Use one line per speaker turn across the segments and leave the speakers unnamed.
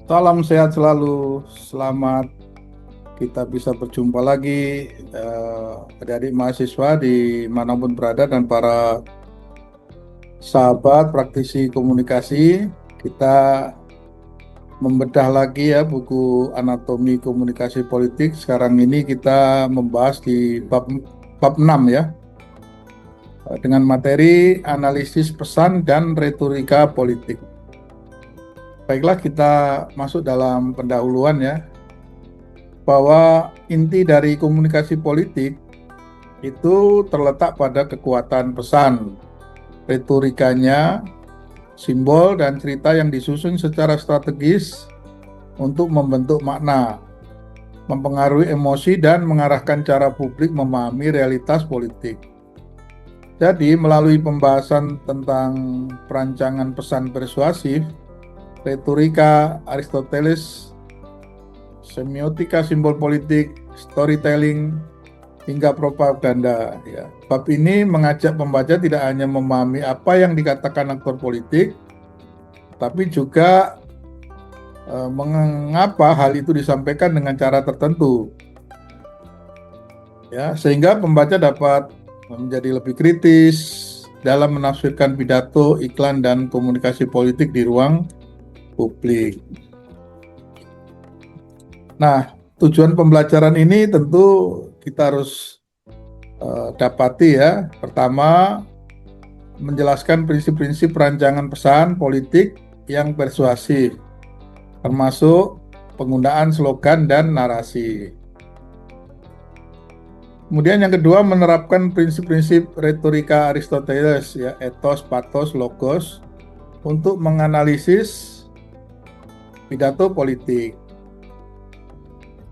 Salam sehat selalu, selamat kita bisa berjumpa lagi adik-adik mahasiswa di manapun berada dan para sahabat praktisi komunikasi. Kita membedah lagi ya buku Anatomi Komunikasi Politik. Sekarang ini kita membahas di bab 6 ya, dengan materi analisis pesan dan retorika politik. Baiklah, kita masuk dalam pendahuluan ya, bahwa inti dari komunikasi politik itu terletak pada kekuatan pesan, retorikanya, simbol dan cerita yang disusun secara strategis untuk membentuk makna, mempengaruhi emosi dan mengarahkan cara publik memahami realitas politik. Jadi, melalui pembahasan tentang perancangan pesan persuasif, retorika Aristoteles, semiotika simbol politik, storytelling, hingga propaganda. Ya. Bab ini mengajak pembaca tidak hanya memahami apa yang dikatakan aktor politik, tapi juga mengapa hal itu disampaikan dengan cara tertentu. Ya, sehingga pembaca dapat menjadi lebih kritis dalam menafsirkan pidato, iklan, dan komunikasi politik di ruang publik. Nah, tujuan pembelajaran ini tentu kita harus dapati ya. Pertama, menjelaskan prinsip-prinsip perancangan pesan politik yang persuasif, termasuk penggunaan slogan dan narasi. Kemudian yang kedua, menerapkan prinsip-prinsip retorika Aristoteles ya, ethos, pathos, logos untuk menganalisis pidato politik.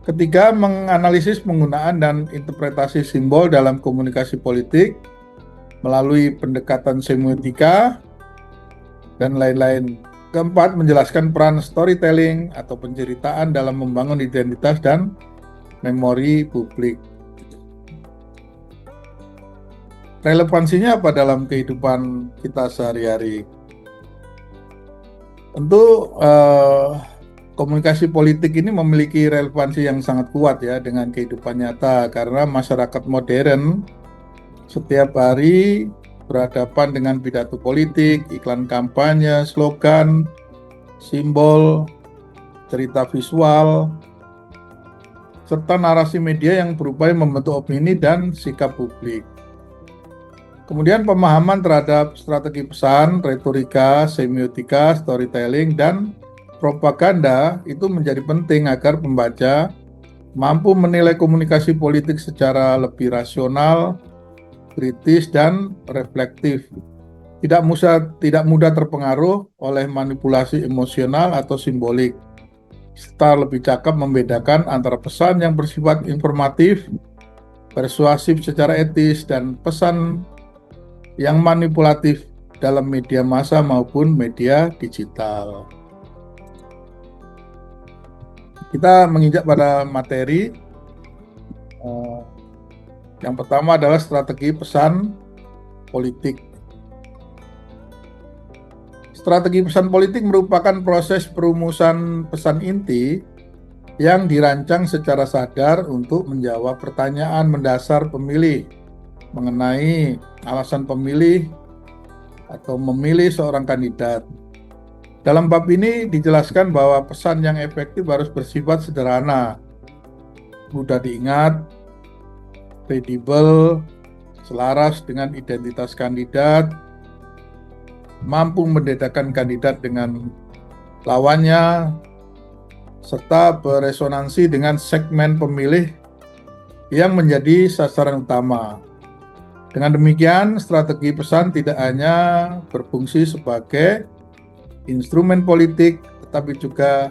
Ketiga, menganalisis penggunaan dan interpretasi simbol dalam komunikasi politik melalui pendekatan semiotika dan lain-lain. Keempat, menjelaskan peran storytelling atau penceritaan dalam membangun identitas dan memori publik. Relevansinya apa dalam kehidupan kita sehari-hari? Tentu komunikasi politik ini memiliki relevansi yang sangat kuat ya dengan kehidupan nyata, karena masyarakat modern setiap hari berhadapan dengan pidato politik, iklan kampanye, slogan, simbol, cerita visual, serta narasi media yang berupaya membentuk opini dan sikap publik. Kemudian pemahaman terhadap strategi pesan, retorika, semiotika, storytelling, dan propaganda itu menjadi penting agar pembaca mampu menilai komunikasi politik secara lebih rasional, kritis, dan reflektif. Tidak mudah terpengaruh oleh manipulasi emosional atau simbolik, serta lebih cakap membedakan antara pesan yang bersifat informatif, persuasif secara etis, dan pesan yang manipulatif dalam media massa maupun media digital. Kita menginjak pada materi. Yang pertama adalah strategi pesan politik. Strategi pesan politik merupakan proses perumusan pesan inti yang dirancang secara sadar untuk menjawab pertanyaan mendasar pemilih mengenai alasan pemilih atau memilih seorang kandidat. Dalam bab ini dijelaskan bahwa pesan yang efektif harus bersifat sederhana, mudah diingat, kredibel, selaras dengan identitas kandidat, mampu membedakan kandidat dengan lawannya, serta beresonansi dengan segmen pemilih yang menjadi sasaran utama. Dengan demikian, strategi pesan tidak hanya berfungsi sebagai instrumen politik, tetapi juga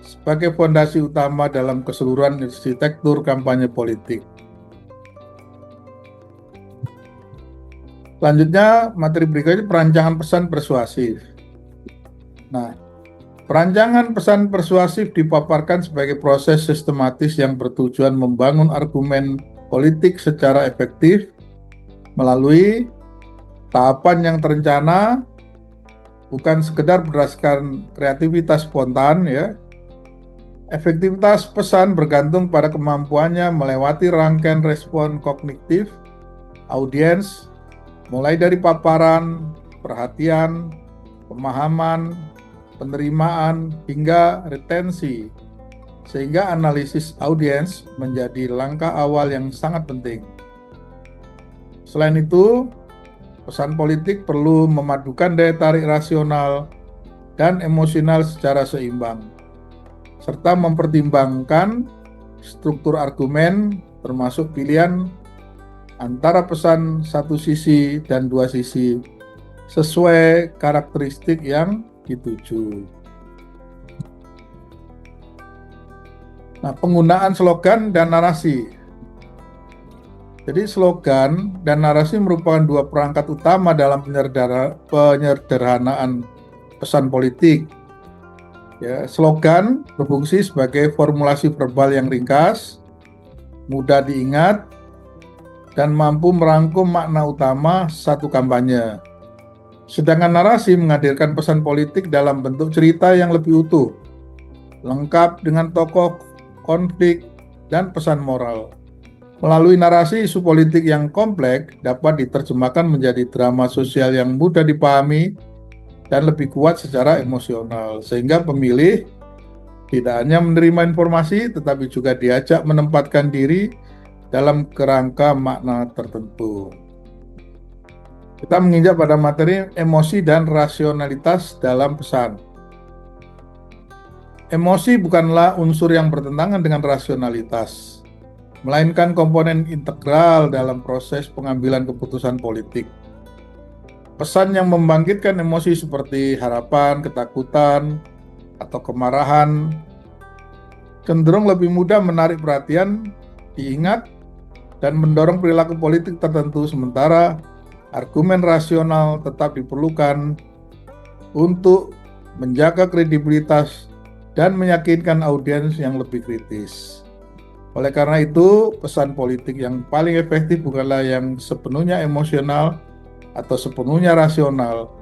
sebagai fondasi utama dalam keseluruhan arsitektur kampanye politik. Selanjutnya, materi berikutnya perancangan pesan persuasif. Nah, perancangan pesan persuasif dipaparkan sebagai proses sistematis yang bertujuan membangun argumen politik secara efektif melalui tahapan yang terencana bukan sekedar berdasarkan kreativitas spontan ya. Efektivitas pesan bergantung pada kemampuannya melewati rangkaian respon kognitif audiens, mulai dari paparan, perhatian, pemahaman, penerimaan, hingga retensi, sehingga analisis audiens menjadi langkah awal yang sangat penting. Selain itu, pesan politik perlu memadukan daya tarik rasional dan emosional secara seimbang, serta mempertimbangkan struktur argumen termasuk pilihan antara pesan satu sisi dan dua sisi sesuai karakteristik yang dituju. Nah, penggunaan slogan dan narasi. Jadi slogan dan narasi merupakan dua perangkat utama dalam penyederhanaan pesan politik. Ya, slogan berfungsi sebagai formulasi verbal yang ringkas, mudah diingat, dan mampu merangkum makna utama satu kampanye. Sedangkan narasi menghadirkan pesan politik dalam bentuk cerita yang lebih utuh, lengkap dengan tokoh, konflik, dan pesan moral. Melalui narasi, isu politik yang kompleks dapat diterjemahkan menjadi drama sosial yang mudah dipahami dan lebih kuat secara emosional, sehingga pemilih tidak hanya menerima informasi, tetapi juga diajak menempatkan diri dalam kerangka makna tertentu. Kita menginjak pada materi emosi dan rasionalitas dalam pesan. Emosi bukanlah unsur yang bertentangan dengan rasionalitas, melainkan komponen integral dalam proses pengambilan keputusan politik. Pesan yang membangkitkan emosi seperti harapan, ketakutan, atau kemarahan cenderung lebih mudah menarik perhatian, diingat, dan mendorong perilaku politik tertentu, sementara argumen rasional tetap diperlukan untuk menjaga kredibilitas dan meyakinkan audiens yang lebih kritis. Oleh karena itu, pesan politik yang paling efektif bukanlah yang sepenuhnya emosional atau sepenuhnya rasional,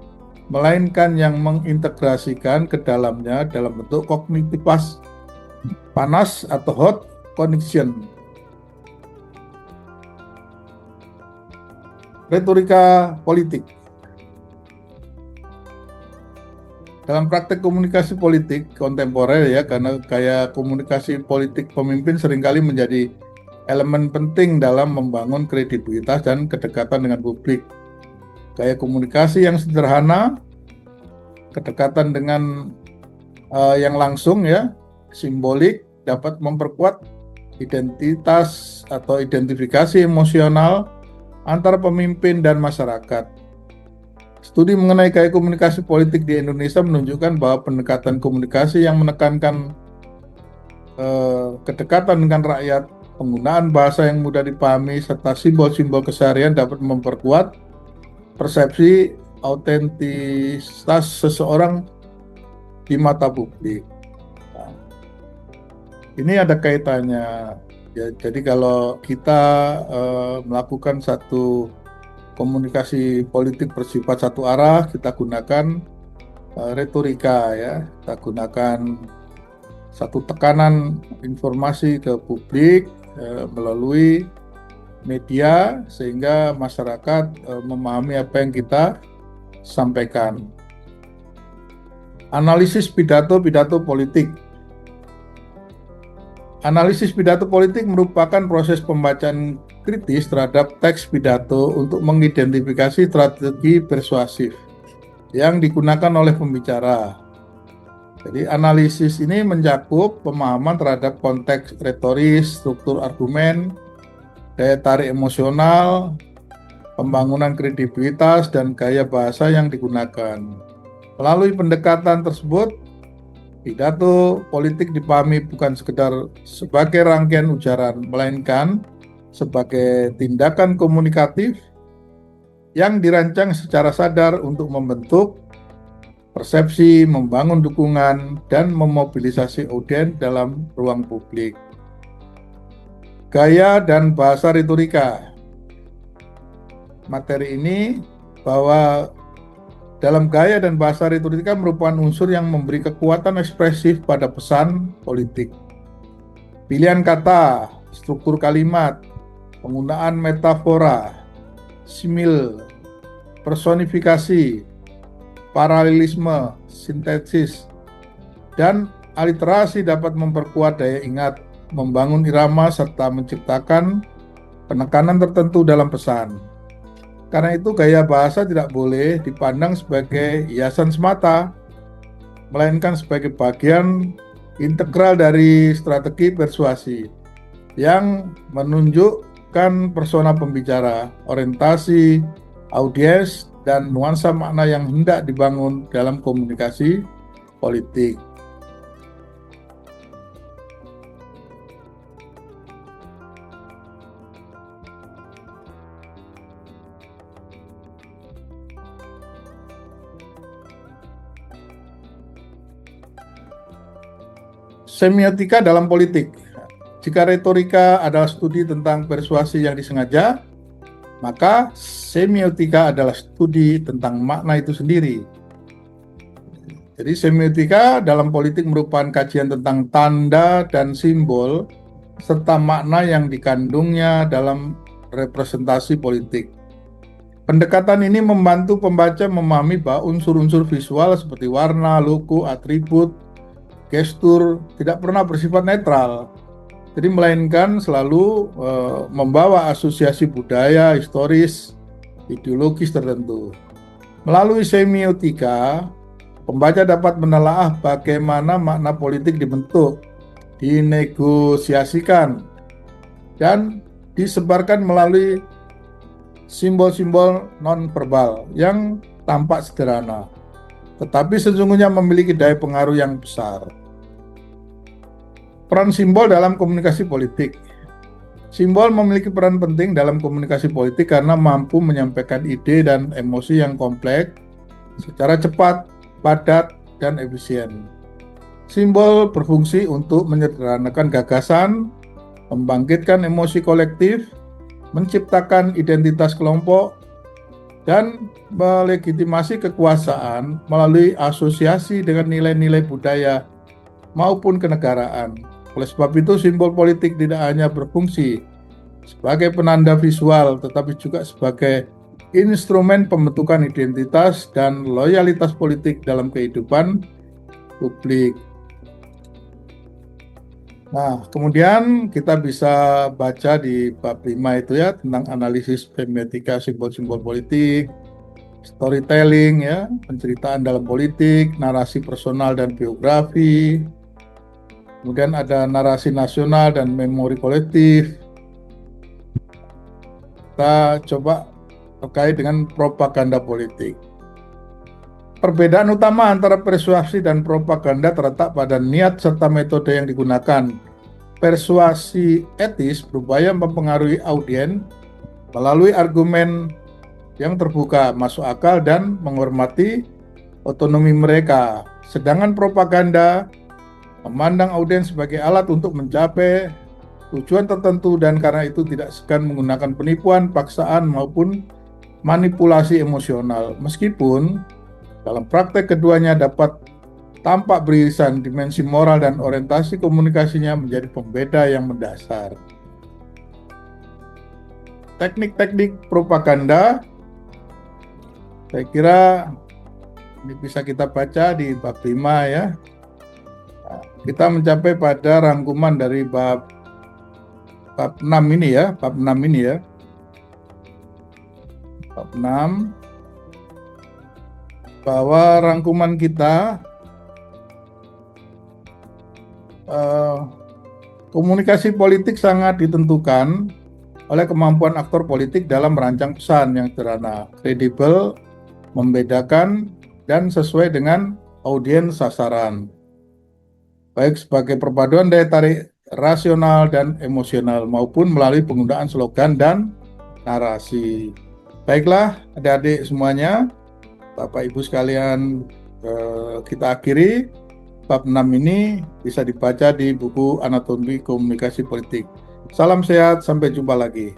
melainkan yang mengintegrasikan ke dalamnya dalam bentuk kognitivitas panas atau hot connection. Retorika politik. Dalam praktek komunikasi politik kontemporer ya, karena gaya komunikasi politik pemimpin seringkali menjadi elemen penting dalam membangun kredibilitas dan kedekatan dengan publik. Gaya komunikasi yang sederhana, kedekatan dengan yang langsung ya, simbolik, dapat memperkuat identitas atau identifikasi emosional antara pemimpin dan masyarakat. Studi mengenai gaya komunikasi politik di Indonesia menunjukkan bahwa pendekatan komunikasi yang menekankan kedekatan dengan rakyat, penggunaan bahasa yang mudah dipahami, serta simbol-simbol keseharian dapat memperkuat persepsi autentisitas seseorang di mata publik. Nah, ini ada kaitannya. Ya, jadi kalau kita melakukan satu komunikasi politik bersifat satu arah, kita gunakan retorika ya, kita gunakan satu tekanan informasi ke publik melalui media sehingga masyarakat memahami apa yang kita sampaikan. Analisis pidato-pidato politik. Analisis pidato politik merupakan proses pembacaan kritis terhadap teks pidato untuk mengidentifikasi strategi persuasif yang digunakan oleh pembicara. Jadi analisis ini mencakup pemahaman terhadap konteks retoris, struktur argumen, daya tarik emosional, pembangunan kredibilitas, dan gaya bahasa yang digunakan. Melalui pendekatan tersebut, pidato politik dipahami bukan sekedar sebagai rangkaian ujaran, melainkan sebagai tindakan komunikatif yang dirancang secara sadar untuk membentuk persepsi, membangun dukungan, dan memobilisasi audiens dalam ruang publik. Gaya dan bahasa retorika. Materi ini bahwa dalam gaya dan bahasa retorika merupakan unsur yang memberi kekuatan ekspresif pada pesan politik. Pilihan kata, struktur kalimat, penggunaan metafora, simil, personifikasi, paralelisme, sintesis, dan aliterasi dapat memperkuat daya ingat, membangun irama, serta menciptakan penekanan tertentu dalam pesan. Karena itu gaya bahasa tidak boleh dipandang sebagai hiasan semata, melainkan sebagai bagian integral dari strategi persuasi yang menunjukkan persona pembicara, orientasi, audiens, dan nuansa makna yang hendak dibangun dalam komunikasi politik. Semiotika dalam politik. Jika retorika adalah studi tentang persuasi yang disengaja, maka semiotika adalah studi tentang makna itu sendiri. Jadi semiotika dalam politik merupakan kajian tentang tanda dan simbol serta makna yang dikandungnya dalam representasi politik. Pendekatan ini membantu pembaca memahami bahwa unsur-unsur visual seperti warna, logo, atribut, gestur tidak pernah bersifat netral. Jadi melainkan selalu membawa asosiasi budaya, historis, ideologis tertentu. Melalui semiotika, pembaca dapat menelaah bagaimana makna politik dibentuk, dinegosiasikan, dan disebarkan melalui simbol-simbol non-verbal yang tampak sederhana, tetapi sesungguhnya memiliki daya pengaruh yang besar. Peran simbol dalam komunikasi politik. Simbol memiliki peran penting dalam komunikasi politik karena mampu menyampaikan ide dan emosi yang kompleks secara cepat, padat, dan efisien. Simbol berfungsi untuk menyederhanakan gagasan, membangkitkan emosi kolektif, menciptakan identitas kelompok, dan melegitimasi kekuasaan melalui asosiasi dengan nilai-nilai budaya maupun kenegaraan. Oleh sebab itu, simbol politik tidak hanya berfungsi sebagai penanda visual, tetapi juga sebagai instrumen pembentukan identitas dan loyalitas politik dalam kehidupan publik. Nah, kemudian kita bisa baca di bab 5 itu ya, tentang analisis semiotika simbol-simbol politik, storytelling ya, penceritaan dalam politik, narasi personal dan biografi. Kemudian ada narasi nasional dan memori kolektif. Kita coba terkait dengan propaganda politik. Perbedaan utama antara persuasi dan propaganda terletak pada niat serta metode yang digunakan. Persuasi etis berupaya mempengaruhi audiens melalui argumen yang terbuka, masuk akal, dan menghormati otonomi mereka. Sedangkan propaganda memandang audiens sebagai alat untuk mencapai tujuan tertentu dan karena itu tidak segan menggunakan penipuan, paksaan, maupun manipulasi emosional. Meskipun dalam praktek keduanya dapat tampak beririsan, dimensi moral dan orientasi komunikasinya menjadi pembeda yang mendasar. Teknik-teknik propaganda, saya kira ini bisa kita baca di bab 5 ya. Kita mencapai pada rangkuman dari bab 6 ini ya, bab 6 ini ya. Bab 6 bahwa rangkuman kita komunikasi politik sangat ditentukan oleh kemampuan aktor politik dalam merancang pesan yang sederhana, kredibel, membedakan, dan sesuai dengan audiens sasaran. Baik sebagai perpaduan daya tarik rasional dan emosional maupun melalui penggunaan slogan dan narasi. Baiklah adik-adik semuanya, Bapak Ibu sekalian, kita akhiri bab 6 ini bisa dibaca di buku Anatomi Komunikasi Politik. Salam sehat, sampai jumpa lagi.